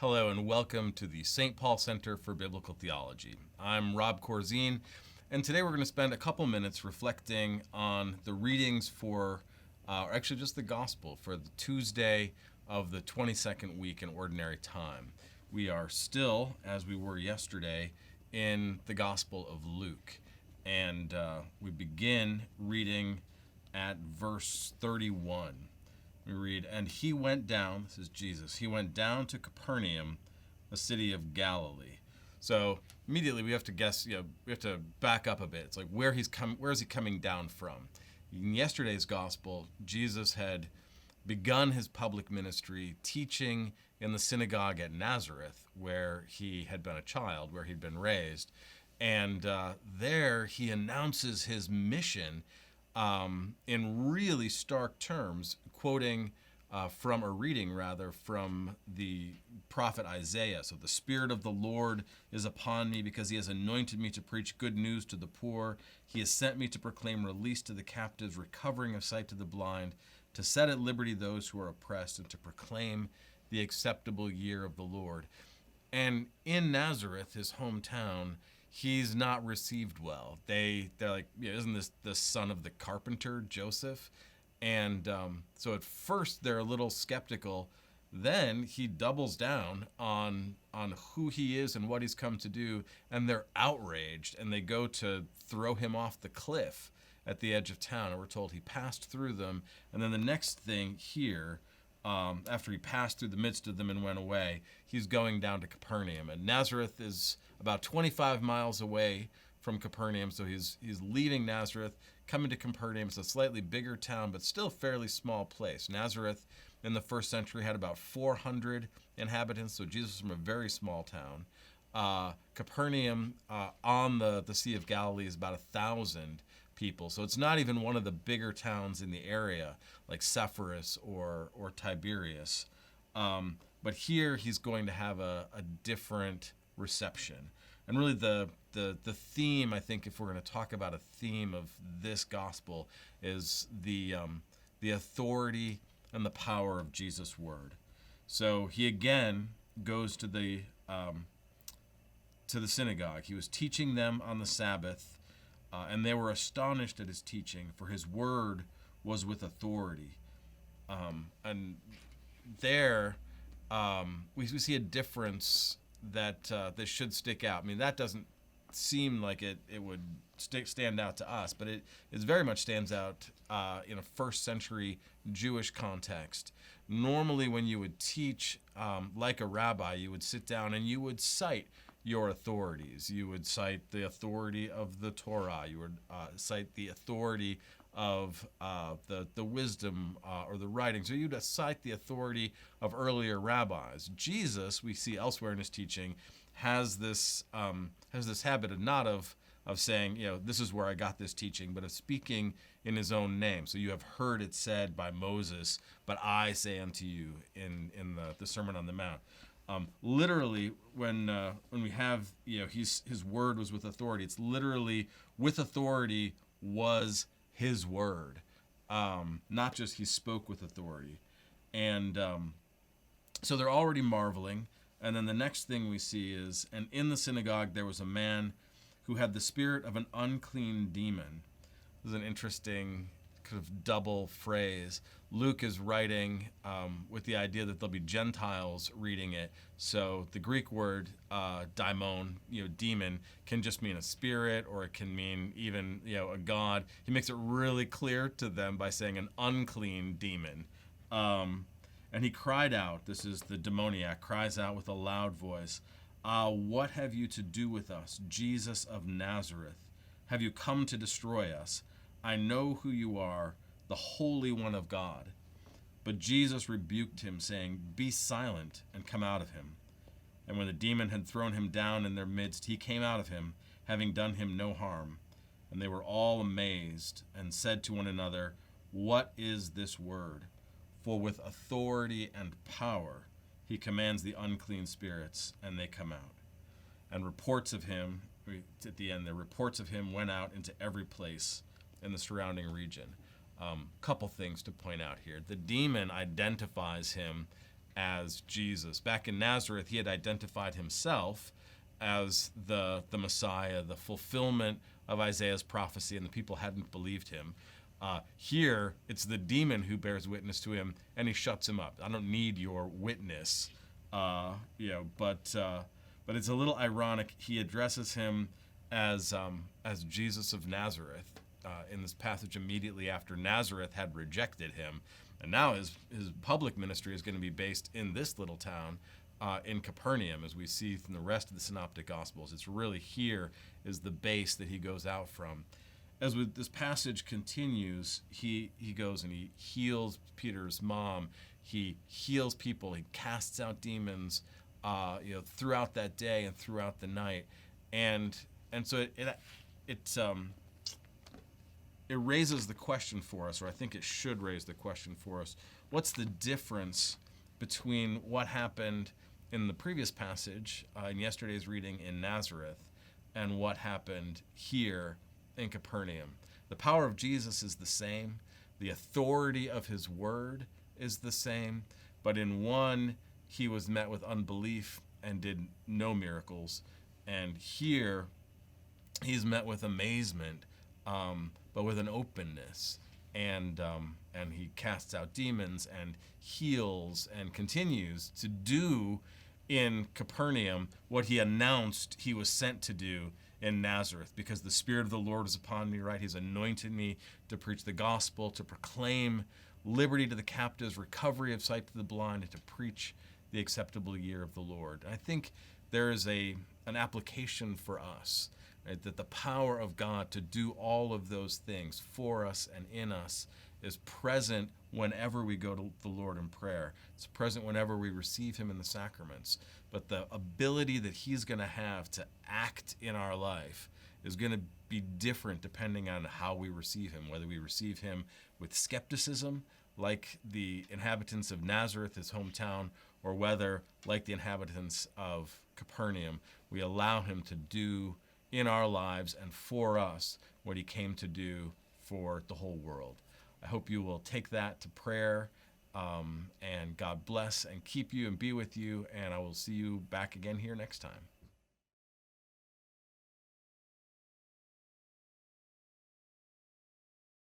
Hello and welcome to the St. Paul Center for Biblical Theology. I'm Rob Corzine, and today we're going to spend a couple minutes reflecting on the readings for, actually just the Gospel, for the Tuesday of the 22nd week in Ordinary Time. We are still, as we were yesterday, in the Gospel of Luke, and we begin reading at verse 31. We read, "And he went down," this is Jesus, "he went down to Capernaum, a city of Galilee." So immediately we have to guess, we have to back up a bit. It's like where is he coming down from? In yesterday's gospel, Jesus had begun his public ministry teaching in the synagogue at Nazareth, where he had been a child, where he'd been raised. And there he announces his mission in really stark terms, quoting reading from the prophet Isaiah. So the Spirit of the Lord is upon me because he has anointed me to preach good news to the poor. He has sent me to proclaim release to the captives, recovering of sight to the blind, to set at liberty those who are oppressed, and to proclaim the acceptable year of the Lord. And in Nazareth, his hometown, he's not received well. They're like, isn't this the son of the carpenter, Joseph? And so at first they're a little skeptical. Then he doubles down on who he is and what he's come to do, and they're outraged, and they go to throw him off the cliff at the edge of town. And we're told he passed through them. And then the next thing here, after he passed through the midst of them and went away, he's going down to Capernaum. And Nazareth is about 25 miles away from Capernaum, so he's leaving Nazareth, coming to Capernaum. It's a slightly bigger town, but still fairly small place. Nazareth in the first century had about 400 inhabitants, so Jesus was from a very small town. Capernaum on the Sea of Galilee is about 1,000 people, so it's not even one of the bigger towns in the area, like Sepphoris or Tiberias. But here he's going to have a different reception. And really the theme, I think, if we're going to talk about a theme of this gospel, is the authority and the power of Jesus' word. So he again goes to the synagogue. He was teaching them on the Sabbath, and they were astonished at his teaching, for his word was with authority. And there we see a difference that should stick out. I mean, that doesn't seem like it would stand out to us, but it very much stands out in a first century Jewish context. Normally when you would teach like a rabbi, you would sit down and you would cite your authorities. You would cite the authority of the Torah. You would cite the authority of the wisdom or the writings, or you'd cite the authority of earlier rabbis. Jesus, we see elsewhere in his teaching, has this habit of saying, this is where I got this teaching, but of speaking in his own name. So you have heard it said by Moses, but I say unto you in the Sermon on the Mount. Literally, when we have, his word was with authority, it's literally with authority was his word, not just he spoke with authority. And so they're already marveling. And then the next thing we see is, and in the synagogue there was a man who had the spirit of an unclean demon. This is an interesting kind of double phrase. Luke is writing with the idea that there'll be Gentiles reading it. So the Greek word daimon, demon, can just mean a spirit, or it can mean even, a god. He makes it really clear to them by saying an unclean demon. And he cried out, this is the demoniac, cries out with a loud voice, what have you to do with us, Jesus of Nazareth? Have you come to destroy us? I know who you are, the Holy One of God. But Jesus rebuked him, saying, be silent and come out of him. And when the demon had thrown him down in their midst, he came out of him, having done him no harm. And they were all amazed and said to one another, what is this word? For with authority and power he commands the unclean spirits, and they come out. And reports of him, at the end, the reports of him went out into every place in the surrounding region. Couple things to point out here. The demon identifies him as Jesus. Back in Nazareth, he had identified himself as the Messiah, the fulfillment of Isaiah's prophecy, and the people hadn't believed him. Here, it's the demon who bears witness to him, and he shuts him up. I don't need your witness, but it's a little ironic. He addresses him as Jesus of Nazareth in this passage immediately after Nazareth had rejected him, and now his public ministry is going to be based in this little town in Capernaum, as we see from the rest of the Synoptic Gospels. It's really here is the base that he goes out from. As this passage continues, he goes and he heals Peter's mom. He heals people. He casts out demons, throughout that day and throughout the night, and so it raises the question for us, or I think it should raise the question for us: what's the difference between what happened in the previous passage in yesterday's reading in Nazareth and what happened here in Capernaum? The power of Jesus is the same. The authority of his word is the same. But in one, he was met with unbelief and did no miracles. And here, he's met with amazement, but with an openness. And he casts out demons and heals and continues to do in Capernaum what he announced he was sent to do in Nazareth, because the Spirit of the Lord is upon me, right? He's anointed me to preach the gospel, to proclaim liberty to the captives, recovery of sight to the blind, and to preach the acceptable year of the Lord. I think there is an application for us, right, that the power of God to do all of those things for us and in us is present whenever we go to the Lord in prayer. It's present whenever we receive him in the sacraments. But the ability that he's going to have to act in our life is going to be different depending on how we receive him, whether we receive him with skepticism, like the inhabitants of Nazareth, his hometown, or whether, like the inhabitants of Capernaum, we allow him to do in our lives and for us what he came to do for the whole world. I hope you will take that to prayer, and God bless and keep you and be with you, and I will see you back again here next time.